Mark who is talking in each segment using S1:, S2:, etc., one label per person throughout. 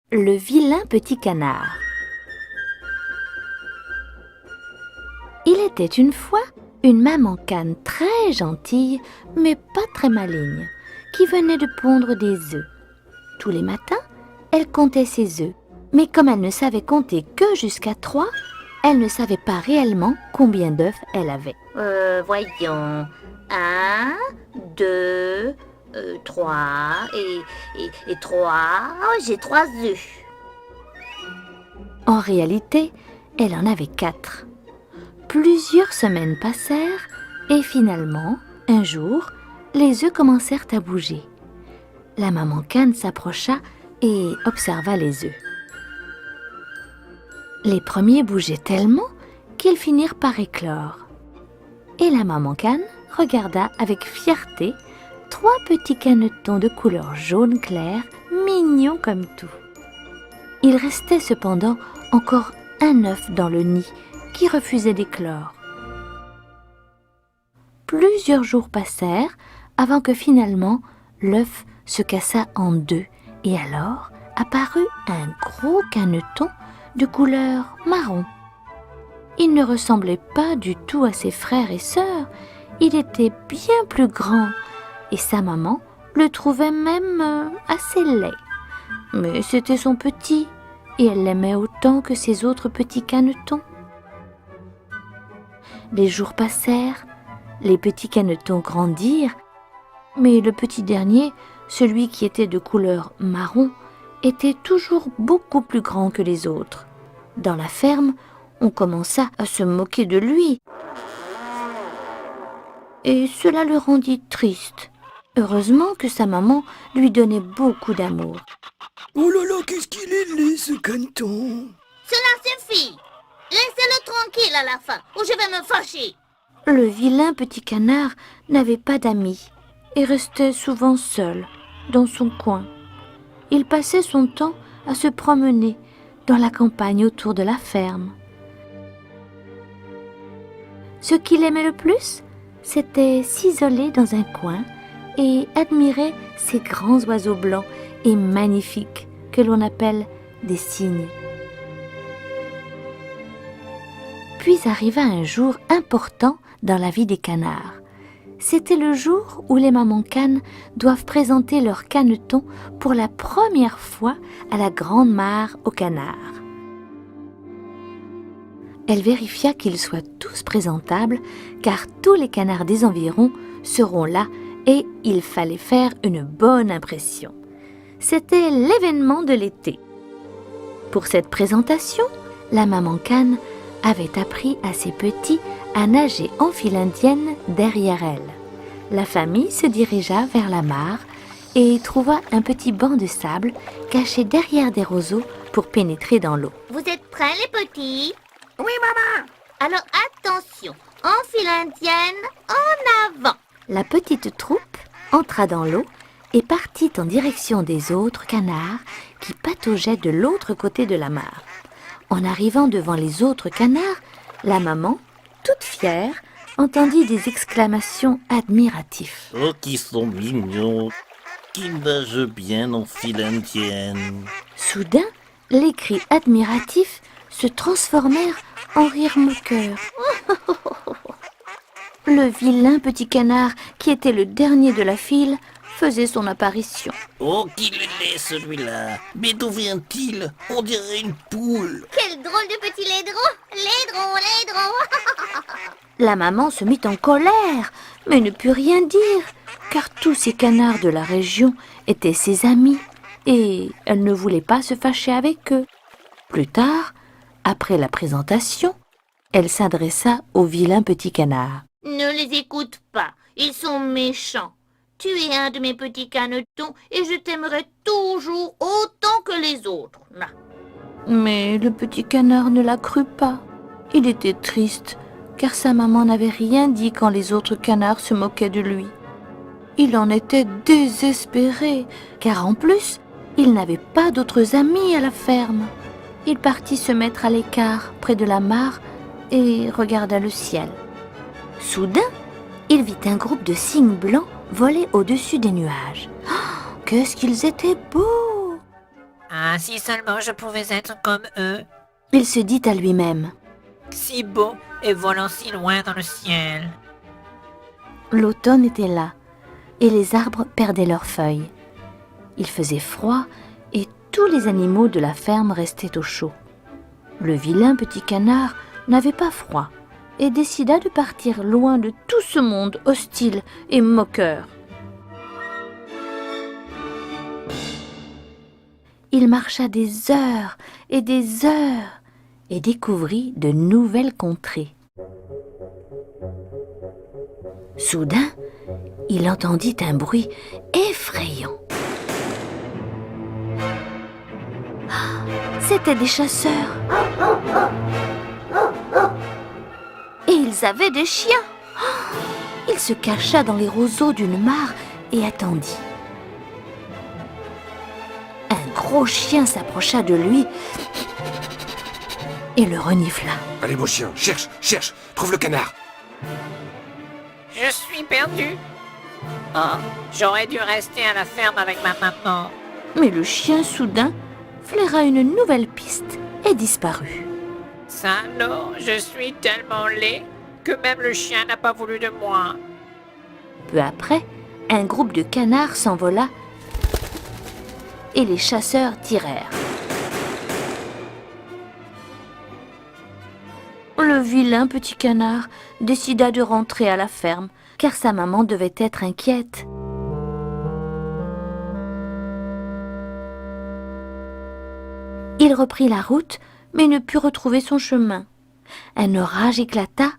S1: Le vilain petit canard. Il était une fois une maman cane très gentille, mais pas très maligne, qui venait de pondre des œufs. Tous les matins, elle comptait ses œufs, mais comme elle ne savait compter que jusqu'à 3, elle ne savait pas réellement combien d'œufs elle avait.
S2: Voyons. 1, 2, 3 et 3. Oh, j'ai 3 œufs.
S1: En réalité, elle en avait 4. Plusieurs semaines passèrent et finalement, un jour, les œufs commencèrent à bouger. La maman cane s'approcha et observa les œufs. Les premiers bougeaient tellement qu'ils finirent par éclore. Et la maman cane regarda avec fierté 3 petits canetons de couleur jaune clair, mignons comme tout. Il restait cependant encore un œuf dans le nid qui refusait d'éclore. Plusieurs jours passèrent avant que finalement l'œuf se cassa en 2 et alors apparut un gros caneton de couleur marron. Il ne ressemblait pas du tout à ses frères et sœurs, il était bien plus grand et sa maman le trouvait même assez laid. Mais c'était son petit et elle l'aimait autant que ses autres petits canetons. Les jours passèrent, les petits canetons grandirent, mais le petit dernier, celui qui était de couleur marron, était toujours beaucoup plus grand que les autres. Dans la ferme, on commença à se moquer de lui. Et cela le rendit triste. Heureusement que sa maman lui donnait beaucoup d'amour.
S3: Oh là là, qu'est-ce qu'il est laid, ce caneton!
S2: Cela suffit. Laissez-le tranquille à la fin, ou je vais me fâcher.
S1: Le vilain petit canard n'avait pas d'amis et restait souvent seul, dans son coin. Il passait son temps à se promener dans la campagne autour de la ferme. Ce qu'il aimait le plus, c'était s'isoler dans un coin et admirer ces grands oiseaux blancs et magnifiques que l'on appelle des cygnes. Puis arriva un jour important dans la vie des canards. C'était le jour où les mamans canes doivent présenter leurs canetons pour la première fois à la grande mare aux canards. Elle vérifia qu'ils soient tous présentables, car tous les canards des environs seront là et il fallait faire une bonne impression. C'était l'événement de l'été. Pour cette présentation, la maman cane avait appris à ses petits à nager en file indienne derrière elle. La famille se dirigea vers la mare et trouva un petit banc de sable caché derrière des roseaux pour pénétrer dans l'eau.
S2: Vous êtes prêts, les petits?
S3: Oui, maman!
S2: Alors attention, en file indienne, en avant.
S1: La petite troupe entra dans l'eau et partit en direction des autres canards qui pataugeaient de l'autre côté de la mare. En arrivant devant les autres canards, la maman, toute fière, entendit des exclamations admiratives.
S4: Oh, qui sont mignons, qui nagent bien en file indienne.
S1: Soudain, les cris admiratifs se transformèrent en rires moqueurs. Le vilain petit canard, qui était le dernier de la file, faisait son apparition.
S4: Oh, qu'il est laid celui-là. Mais d'où vient-il? On dirait une poule.
S2: Quel drôle de petit laidron. Laidron.
S1: La maman se mit en colère, mais ne put rien dire, car tous ces canards de la région étaient ses amis, et elle ne voulait pas se fâcher avec eux. Plus tard, après la présentation, elle s'adressa au vilain petit canard.
S2: Ne les écoute pas, ils sont méchants. Tu es un de mes petits canetons et je t'aimerai toujours autant que les autres. Là.
S1: Mais le petit canard ne la crut pas. Il était triste, car sa maman n'avait rien dit quand les autres canards se moquaient de lui. Il en était désespéré, car en plus, il n'avait pas d'autres amis à la ferme. Il partit se mettre à l'écart près de la mare et regarda le ciel. Soudain, il vit un groupe de cygnes blancs voler au-dessus des nuages. Oh, qu'est-ce qu'ils étaient beaux!
S5: Ah, si seulement je pouvais être comme eux,
S1: Il se dit à lui-même.
S5: si beau et volant si loin dans le ciel.
S1: L'automne était là, et les arbres perdaient leurs feuilles. Il faisait froid, et tous les animaux de la ferme restaient au chaud. Le vilain petit canard n'avait pas froid, et décida de partir loin de tout ce monde hostile et moqueur. Il marcha des heures et découvrit de nouvelles contrées. Soudain, il entendit un bruit effrayant. Ah, c'étaient des chasseurs. Et ils avaient des chiens. Ah, il se cacha dans les roseaux d'une mare et attendit. Un gros chien s'approcha de lui et le renifla.
S6: Allez, mon chien, cherche, trouve le canard.
S5: Je suis perdu. Oh, j'aurais dû rester à la ferme avec ma maman.
S1: Mais le chien soudain flaira une nouvelle piste et disparut.
S5: Ça alors, je suis tellement laid que même le chien n'a pas voulu de moi.
S1: Peu après, un groupe de canards s'envola et les chasseurs tirèrent. Le vilain petit canard décida de rentrer à la ferme, car sa maman devait être inquiète. Il reprit la route, mais ne put retrouver son chemin. Un orage éclata.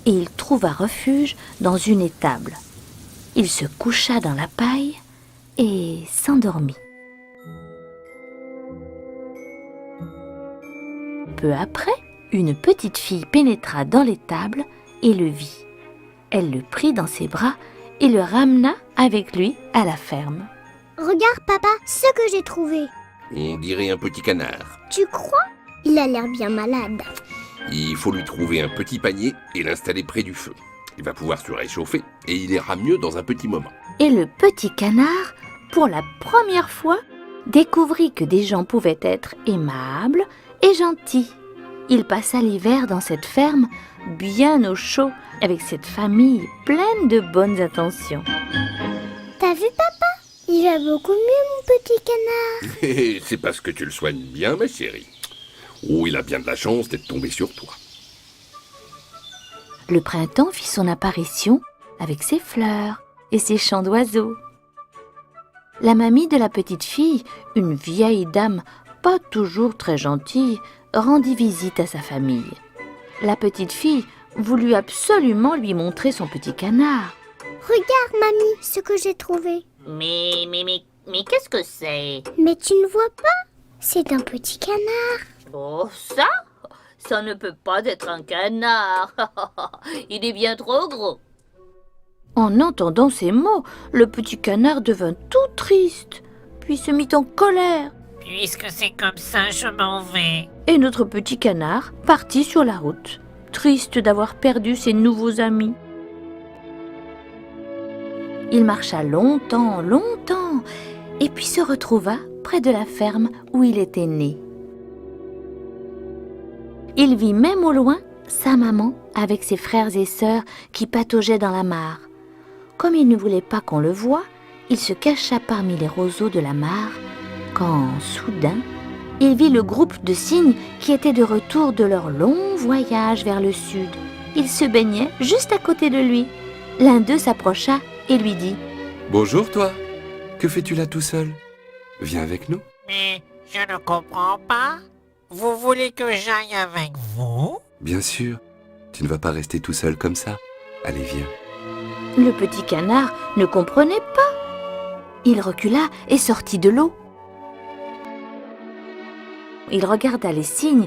S1: Et il trouva refuge dans une étable. Il se coucha dans la paille et s'endormit. Peu après, une petite fille pénétra dans l'étable et le vit. Elle le prit dans ses bras et le ramena avec lui à la ferme.
S7: Regarde, papa, ce que j'ai trouvé.
S6: On dirait un petit canard.
S7: Tu crois? Il a l'air bien malade.
S6: Il faut lui trouver un petit panier et l'installer près du feu. Il va pouvoir se réchauffer et il ira mieux dans un petit moment.
S1: Et le petit canard, pour la première fois, découvrit que des gens pouvaient être aimables et gentils. Il passa l'hiver dans cette ferme, bien au chaud, avec cette famille pleine de bonnes intentions.
S7: T'as vu, papa? Il va beaucoup mieux, mon petit canard.
S6: Et c'est parce que tu le soignes bien, ma chérie. Oh, il a bien de la chance d'être tombé sur toi.
S1: Le printemps fit son apparition avec ses fleurs et ses chants d'oiseaux. La mamie de la petite fille, une vieille dame pas toujours très gentille, rendit visite à sa famille. La petite fille voulut absolument lui montrer son petit canard.
S7: Regarde, mamie, ce que j'ai trouvé.
S2: Mais qu'est-ce que c'est?
S7: Mais tu ne vois pas? C'est un petit canard.
S2: Oh, ça ne peut pas être un canard. Il est bien trop gros.
S1: En entendant ces mots, le petit canard devint tout triste, puis se mit en colère.
S5: Puisque c'est comme ça, je m'en vais.
S1: Et notre petit canard partit sur la route, triste d'avoir perdu ses nouveaux amis. Il marcha longtemps, et puis se retrouva près de la ferme où il était né. Il vit même au loin sa maman avec ses frères et sœurs qui pataugeaient dans la mare. Comme il ne voulait pas qu'on le voie, il se cacha parmi les roseaux de la mare, quand, soudain, il vit le groupe de cygnes qui étaient de retour de leur long voyage vers le sud. Ils se baignaient juste à côté de lui. L'un d'eux s'approcha et lui dit
S8: « Bonjour toi, que fais-tu là tout seul? Viens avec nous. »
S5: Mais je ne comprends pas. Vous voulez que j'aille avec vous?
S8: Bien sûr, tu ne vas pas rester tout seul comme ça. Allez, viens.
S1: Le petit canard ne comprenait pas. Il recula et sortit de l'eau. Il regarda les cygnes,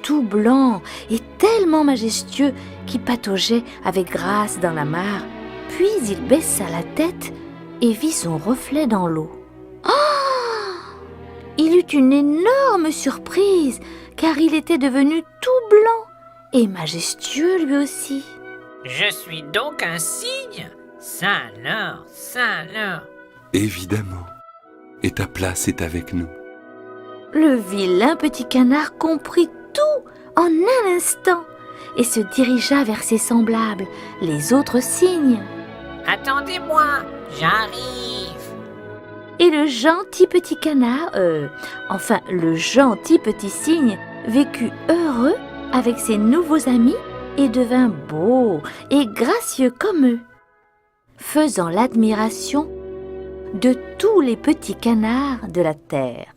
S1: tout blancs et tellement majestueux, qui pataugeaient avec grâce dans la mare. Puis il baissa la tête et vit son reflet dans l'eau. Oh! Il eut une énorme surprise, car il était devenu tout blanc et majestueux lui aussi.
S5: Je suis donc un cygne? Ça alors, ça alors.
S8: Évidemment. Et ta place est avec nous.
S1: Le vilain petit canard comprit tout en un instant et se dirigea vers ses semblables, les autres cygnes.
S5: Attendez-moi, j'arrive.
S1: Et le gentil petit canard, le gentil petit cygne, vécut heureux avec ses nouveaux amis et devint beau et gracieux comme eux, faisant l'admiration de tous les petits canards de la terre.